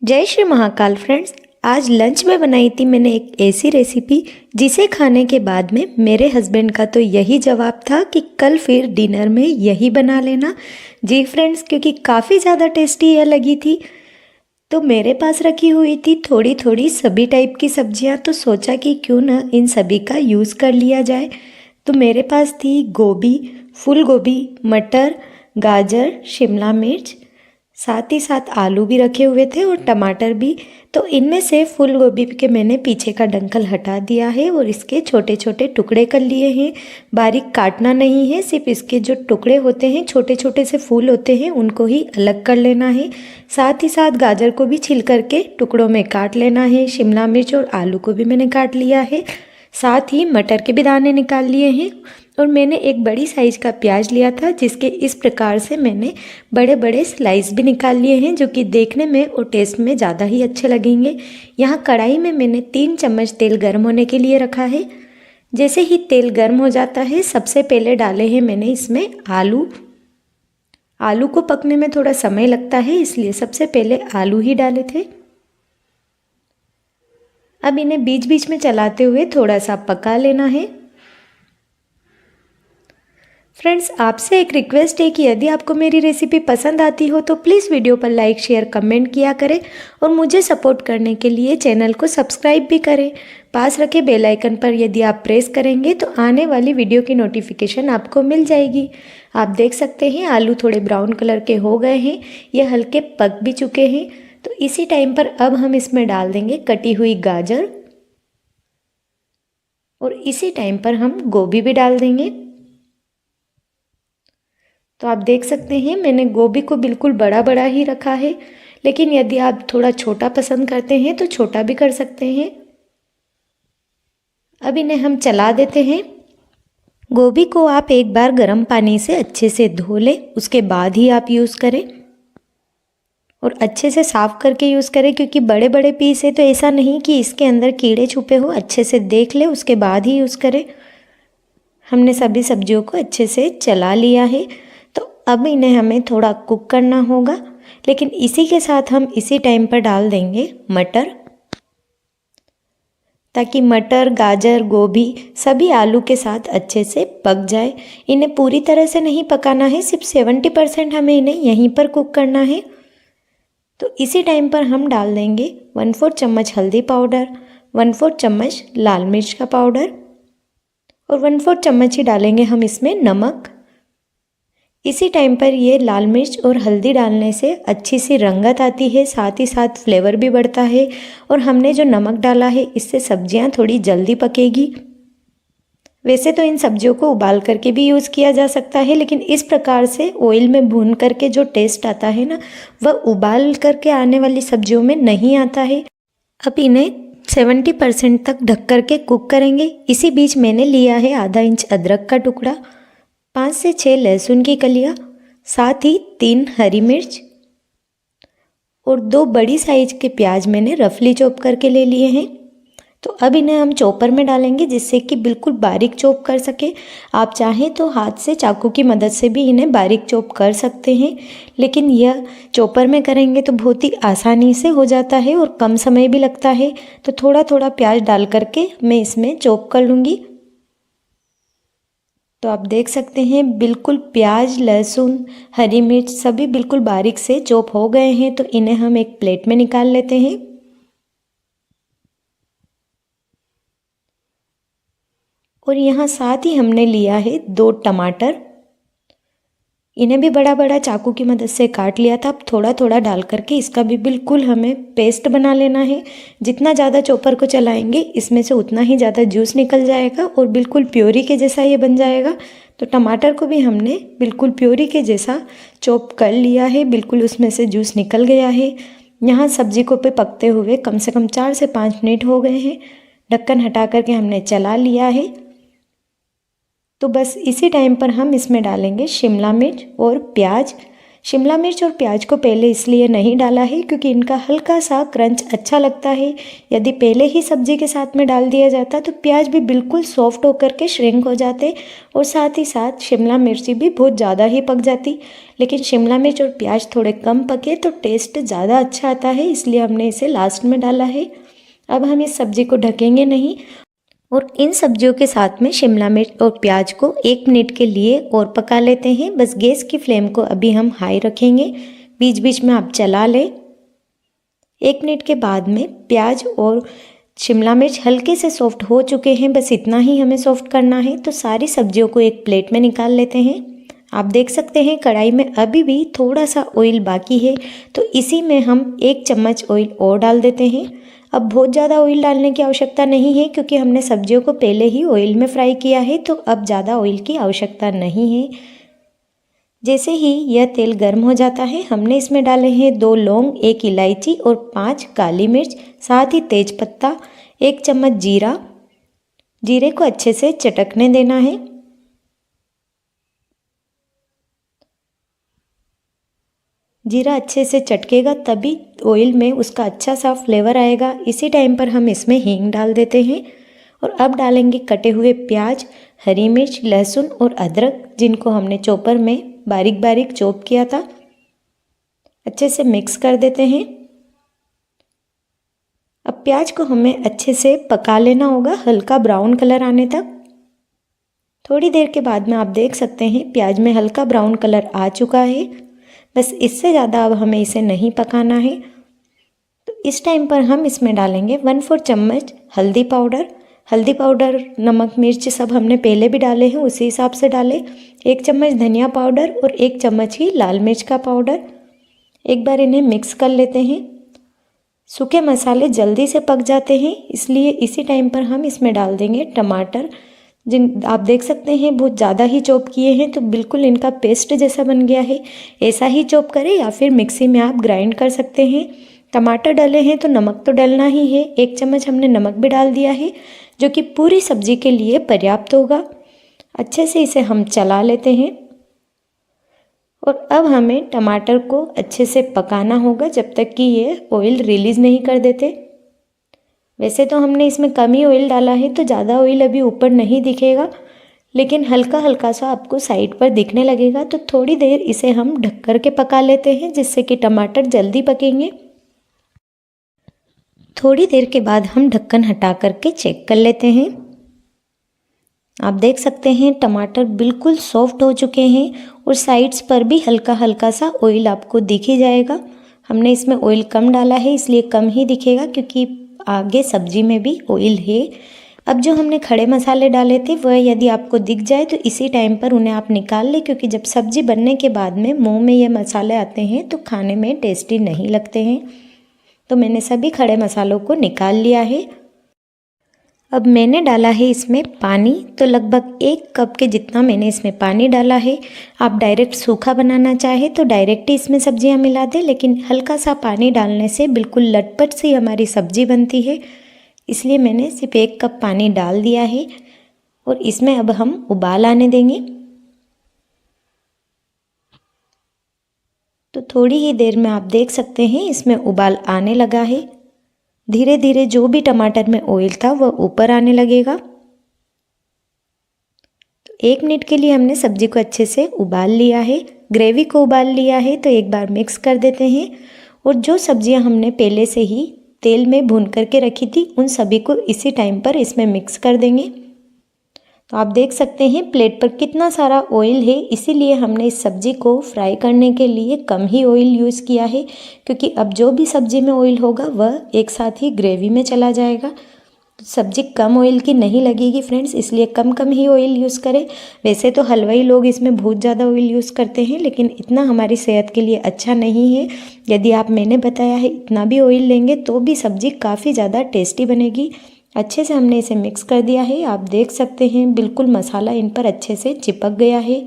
जय श्री महाकाल फ्रेंड्स। आज लंच में बनाई थी मैंने एक ऐसी रेसिपी जिसे खाने के बाद में मेरे हस्बैंड का तो यही जवाब था कि कल फिर डिनर में यही बना लेना। जी फ्रेंड्स, क्योंकि काफ़ी ज़्यादा टेस्टी यह लगी थी। तो मेरे पास रखी हुई थी थोड़ी थोड़ी सभी टाइप की सब्जियां, तो सोचा कि क्यों ना इन सभी का यूज़ कर लिया जाए। तो मेरे पास थी गोभी, फूल गोभी, मटर, गाजर, शिमला मिर्च, साथ ही साथ आलू भी रखे हुए थे और टमाटर भी। तो इनमें से फूल गोभी के मैंने पीछे का डंकल हटा दिया है और इसके छोटे छोटे टुकड़े कर लिए हैं। बारीक काटना नहीं है, सिर्फ इसके जो टुकड़े होते हैं, छोटे छोटे से फूल होते हैं, उनको ही अलग कर लेना है। साथ ही साथ गाजर को भी छील करके टुकड़ों में काट लेना है। शिमला मिर्च और आलू को भी मैंने काट लिया है। साथ ही मटर के भी दाने निकाल लिए हैं। और मैंने एक बड़ी साइज़ का प्याज लिया था, जिसके इस प्रकार से मैंने बड़े बड़े स्लाइस भी निकाल लिए हैं, जो कि देखने में और टेस्ट में ज़्यादा ही अच्छे लगेंगे। यहाँ कढ़ाई में मैंने 3 चम्मच तेल गर्म होने के लिए रखा है। जैसे ही तेल गर्म हो जाता है, सबसे पहले डाले हैं मैंने इसमें आलू। आलू को पकने में थोड़ा समय लगता है, इसलिए सबसे पहले आलू ही डाले थे। अब इन्हें बीच बीच में चलाते हुए थोड़ा सा पका लेना है। फ्रेंड्स, आपसे एक रिक्वेस्ट है कि यदि आपको मेरी रेसिपी पसंद आती हो तो प्लीज़ वीडियो पर लाइक, शेयर, कमेंट किया करें और मुझे सपोर्ट करने के लिए चैनल को सब्सक्राइब भी करें। पास रखे बेल आइकन पर यदि आप प्रेस करेंगे तो आने वाली वीडियो की नोटिफिकेशन आपको मिल जाएगी। आप देख सकते हैं आलू थोड़े ब्राउन कलर के हो गए हैं, ये हल्के पक भी चुके हैं। तो इसी टाइम पर अब हम इसमें डाल देंगे कटी हुई गाजर और इसी टाइम पर हम गोभी भी डाल देंगे। तो आप देख सकते हैं मैंने गोभी को बिल्कुल बड़ा बड़ा ही रखा है, लेकिन यदि आप थोड़ा छोटा पसंद करते हैं तो छोटा भी कर सकते हैं। अब इन्हें हम चला देते हैं। गोभी को आप एक बार गर्म पानी से अच्छे से धो लें, उसके बाद ही आप यूज़ करें और अच्छे से साफ़ करके यूज़ करें, क्योंकि बड़े बड़े पीस है तो ऐसा नहीं कि इसके अंदर कीड़े छुपे हो। अच्छे से देख लें, उसके बाद ही यूज़ करें। हमने सभी सब्जियों को अच्छे से चला लिया है। तो अब इन्हें हमें थोड़ा कुक करना होगा, लेकिन इसी के साथ हम इसी टाइम पर डाल देंगे मटर, ताकि मटर, गाजर, गोभी सभी आलू के साथ अच्छे से पक जाए। इन्हें पूरी तरह से नहीं पकाना है, सिर्फ 70% हमें इन्हें यहीं पर कुक करना है। तो इसी टाइम पर हम डाल देंगे 1/4 चम्मच हल्दी पाउडर, 1/4 चम्मच लाल मिर्च का पाउडर और 1/4 चम्मच ही डालेंगे हम इसमें नमक। इसी टाइम पर ये लाल मिर्च और हल्दी डालने से अच्छी सी रंगत आती है, साथ ही साथ फ्लेवर भी बढ़ता है। और हमने जो नमक डाला है, इससे सब्जियां थोड़ी जल्दी पकेगी। वैसे तो इन सब्जियों को उबाल करके भी यूज़ किया जा सकता है, लेकिन इस प्रकार से ऑयल में भून करके जो टेस्ट आता है ना, वह उबाल करके आने वाली सब्जियों में नहीं आता है। अब इन्हें 70% तक ढक करके कुक करेंगे। इसी बीच मैंने लिया है आधा इंच अदरक का टुकड़ा, 5 से 6 लहसुन की कलियाँ, साथ ही 3 हरी मिर्च और 2 बड़ी साइज के प्याज मैंने रफली चॉप करके ले लिए हैं। तो अब इन्हें हम चॉपर में डालेंगे, जिससे कि बिल्कुल बारीक चॉप कर सके। आप चाहें तो हाथ से चाकू की मदद से भी इन्हें बारीक चॉप कर सकते हैं, लेकिन यह चॉपर में करेंगे तो बहुत ही आसानी से हो जाता है और कम समय भी लगता है। तो थोड़ा थोड़ा प्याज डाल करके मैं इसमें चॉप कर लूँगी। तो आप देख सकते हैं बिल्कुल प्याज, लहसुन, हरी मिर्च सभी बिल्कुल बारीक से चॉप हो गए हैं। तो इन्हें हम एक प्लेट में निकाल लेते हैं। और यहाँ साथ ही हमने लिया है 2 टमाटर, इन्हें भी बड़ा बड़ा चाकू की मदद से काट लिया था। अब थोड़ा थोड़ा डाल करके इसका भी बिल्कुल हमें पेस्ट बना लेना है। जितना ज़्यादा चॉपर को चलाएंगे, इसमें से उतना ही ज़्यादा जूस निकल जाएगा और बिल्कुल प्योरी के जैसा ये बन जाएगा। तो टमाटर को भी हमने बिल्कुल प्योरी के जैसा चॉप कर लिया है, बिल्कुल उसमें से जूस निकल गया है। यहाँ सब्जी को पे पकते हुए कम से कम 4 से 5 मिनट हो गए हैं। ढक्कन हटा करके हमने चला लिया है। तो बस इसी टाइम पर हम इसमें डालेंगे शिमला मिर्च और प्याज। शिमला मिर्च और प्याज को पहले इसलिए नहीं डाला है क्योंकि इनका हल्का सा क्रंच अच्छा लगता है। यदि पहले ही सब्जी के साथ में डाल दिया जाता तो प्याज भी बिल्कुल सॉफ्ट होकर के श्रिंक हो जाते और साथ ही साथ शिमला मिर्ची भी बहुत ज़्यादा ही पक जाती। लेकिन शिमला मिर्च और प्याज थोड़े कम पके तो टेस्ट ज़्यादा अच्छा आता है, इसलिए हमने इसे लास्ट में डाला है। अब हम इस सब्ज़ी को ढकेंगे नहीं और इन सब्जियों के साथ में शिमला मिर्च और प्याज को 1 मिनट के लिए और पका लेते हैं। बस गैस की फ्लेम को अभी हम हाई रखेंगे, बीच बीच में आप चला लें। 1 मिनट के बाद में प्याज और शिमला मिर्च हल्के से सॉफ्ट हो चुके हैं, बस इतना ही हमें सॉफ्ट करना है। तो सारी सब्जियों को एक प्लेट में निकाल लेते हैं। आप देख सकते हैं कढ़ाई में अभी भी थोड़ा सा ऑयल बाकी है, तो इसी में हम 1 चम्मच ऑयल और डाल देते हैं। अब बहुत ज़्यादा ऑयल डालने की आवश्यकता नहीं है क्योंकि हमने सब्जियों को पहले ही ऑयल में फ्राई किया है, तो अब ज़्यादा ऑयल की आवश्यकता नहीं है। जैसे ही यह तेल गर्म हो जाता है हमने इसमें डाले हैं 2 लौंग, 1 इलायची और 5 काली मिर्च, साथ ही तेज पत्ता, 1 चम्मच जीरा। जीरे को अच्छे से चटकने देना है। जीरा अच्छे से चटकेगा तभी ऑयल में उसका अच्छा सा फ्लेवर आएगा। इसी टाइम पर हम इसमें हींग डाल देते हैं और अब डालेंगे कटे हुए प्याज, हरी मिर्च, लहसुन और अदरक, जिनको हमने चॉपर में बारीक बारीक चॉप किया था। अच्छे से मिक्स कर देते हैं। अब प्याज को हमें अच्छे से पका लेना होगा, हल्का ब्राउन कलर आने तक। थोड़ी देर के बाद में आप देख सकते हैं प्याज में हल्का ब्राउन कलर आ चुका है। बस इससे ज़्यादा अब हमें इसे नहीं पकाना है। तो इस टाइम पर हम इसमें डालेंगे 1/4 चम्मच हल्दी पाउडर। हल्दी पाउडर, नमक, मिर्च सब हमने पहले भी डाले हैं, उसी हिसाब से डालें। 1 चम्मच धनिया पाउडर और 1 चम्मच ही लाल मिर्च का पाउडर। एक बार इन्हें मिक्स कर लेते हैं। सूखे मसाले जल्दी से पक जाते हैं, इसलिए इसी टाइम पर हम इसमें डाल देंगे टमाटर, जिन आप देख सकते हैं बहुत ज़्यादा ही चॉप किए हैं, तो बिल्कुल इनका पेस्ट जैसा बन गया है। ऐसा ही चॉप करें या फिर मिक्सी में आप ग्राइंड कर सकते हैं। टमाटर डाले हैं तो नमक तो डलना ही है। 1 चम्मच हमने नमक भी डाल दिया है, जो कि पूरी सब्जी के लिए पर्याप्त होगा। अच्छे से इसे हम चला लेते हैं और अब हमें टमाटर को अच्छे से पकाना होगा जब तक कि ये ऑयल रिलीज़ नहीं कर देते। वैसे तो हमने इसमें कम ही ऑयल डाला है, तो ज़्यादा ऑयल अभी ऊपर नहीं दिखेगा, लेकिन हल्का हल्का सा आपको साइड पर दिखने लगेगा। तो थोड़ी देर इसे हम ढक कर के पका लेते हैं, जिससे कि टमाटर जल्दी पकेंगे। थोड़ी देर के बाद हम ढक्कन हटा करके चेक कर लेते हैं। आप देख सकते हैं टमाटर बिल्कुल सॉफ्ट हो चुके हैं और साइड्स पर भी हल्का हल्का सा ऑयल आपको दिख ही जाएगा। हमने इसमें ऑयल कम डाला है, इसलिए कम ही दिखेगा, क्योंकि आगे सब्जी में भी ऑयल है। अब जो हमने खड़े मसाले डाले थे वह यदि आपको दिख जाए तो इसी टाइम पर उन्हें आप निकाल लें, क्योंकि जब सब्जी बनने के बाद में मुंह में ये मसाले आते हैं तो खाने में टेस्टी नहीं लगते हैं। तो मैंने सभी खड़े मसालों को निकाल लिया है। अब मैंने डाला है इसमें पानी, तो लगभग 1 कप के जितना मैंने इसमें पानी डाला है। आप डायरेक्ट सूखा बनाना चाहे तो डायरेक्ट ही इसमें सब्जियां मिला दें, लेकिन हल्का सा पानी डालने से बिल्कुल लटपट सी हमारी सब्जी बनती है, इसलिए मैंने सिर्फ 1 कप पानी डाल दिया है और इसमें अब हम उबाल आने देंगे। तो थोड़ी ही देर में आप देख सकते हैं इसमें उबाल आने लगा है। धीरे धीरे जो भी टमाटर में ऑयल था वह ऊपर आने लगेगा। तो 1 मिनट के लिए हमने सब्जी को अच्छे से उबाल लिया है, ग्रेवी को उबाल लिया है। तो एक बार मिक्स कर देते हैं और जो सब्जियां हमने पहले से ही तेल में भून करके रखी थी उन सभी को इसी टाइम पर इसमें मिक्स कर देंगे। तो आप देख सकते हैं प्लेट पर कितना सारा ऑयल है, इसीलिए हमने इस सब्ज़ी को फ्राई करने के लिए कम ही ऑयल यूज़ किया है, क्योंकि अब जो भी सब्ज़ी में ऑयल होगा वह एक साथ ही ग्रेवी में चला जाएगा। सब्ज़ी कम ऑयल की नहीं लगेगी फ्रेंड्स, इसलिए कम कम ही ऑयल यूज़ करें। वैसे तो हलवाई लोग इसमें बहुत ज़्यादा ऑयल यूज़ करते हैं, लेकिन इतना हमारी सेहत के लिए अच्छा नहीं है। यदि आप मैंने बताया है इतना भी ऑयल लेंगे तो भी सब्ज़ी काफ़ी ज़्यादा टेस्टी बनेगी। अच्छे से हमने इसे मिक्स कर दिया है। आप देख सकते हैं बिल्कुल मसाला इन पर अच्छे से चिपक गया है।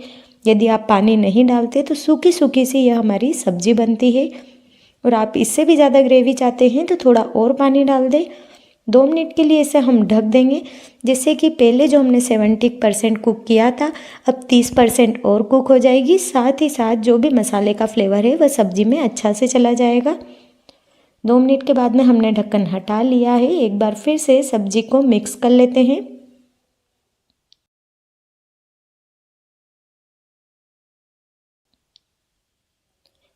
यदि आप पानी नहीं डालते तो सूखी सूखी सी यह हमारी सब्ज़ी बनती है, और आप इससे भी ज़्यादा ग्रेवी चाहते हैं तो थोड़ा और पानी डाल दें। 2 मिनट के लिए इसे हम ढक देंगे, जिससे कि पहले जो हमने 70% कुक किया था अब 30% और कुक हो जाएगी। साथ ही साथ जो भी मसाले का फ्लेवर है वह सब्ज़ी में अच्छा से चला जाएगा। 2 मिनट के बाद में हमने ढक्कन हटा लिया है। एक बार फिर से सब्ज़ी को मिक्स कर लेते हैं।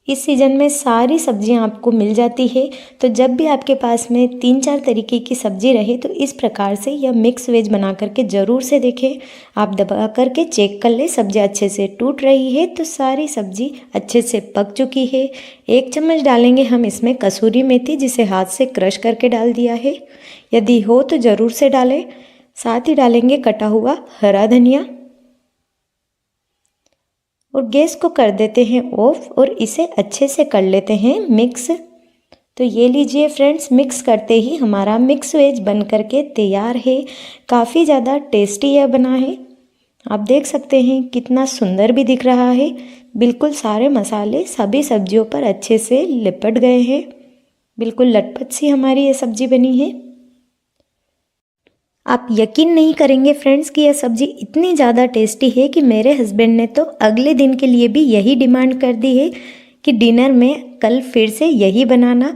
इस सीज़न में सारी सब्जियां आपको मिल जाती है, तो जब भी आपके पास में 3-4 तरीके की सब्ज़ी रहे तो इस प्रकार से यह मिक्स वेज बना करके ज़रूर से देखें। आप दबा करके चेक कर ले, सब्ज़ी अच्छे से टूट रही है तो सारी सब्ज़ी अच्छे से पक चुकी है। 1 चम्मच डालेंगे हम इसमें कसूरी मेथी, जिसे हाथ से क्रश करके डाल दिया है, यदि हो तो ज़रूर से डालें। साथ ही डालेंगे कटा हुआ हरा धनिया और गैस को कर देते हैं ऑफ और इसे अच्छे से कर लेते हैं मिक्स। तो ये लीजिए फ्रेंड्स, मिक्स करते ही हमारा मिक्स वेज बन करके तैयार है। काफ़ी ज़्यादा टेस्टी यह बना है। आप देख सकते हैं कितना सुंदर भी दिख रहा है। बिल्कुल सारे मसाले सभी सब्जियों पर अच्छे से लिपट गए हैं। बिल्कुल लटपट सी हमारी ये सब्ज़ी बनी है। आप यकीन नहीं करेंगे फ्रेंड्स कि यह सब्ज़ी इतनी ज़्यादा टेस्टी है कि मेरे हस्बैंड ने तो अगले दिन के लिए भी यही डिमांड कर दी है कि डिनर में कल फिर से यही बनाना।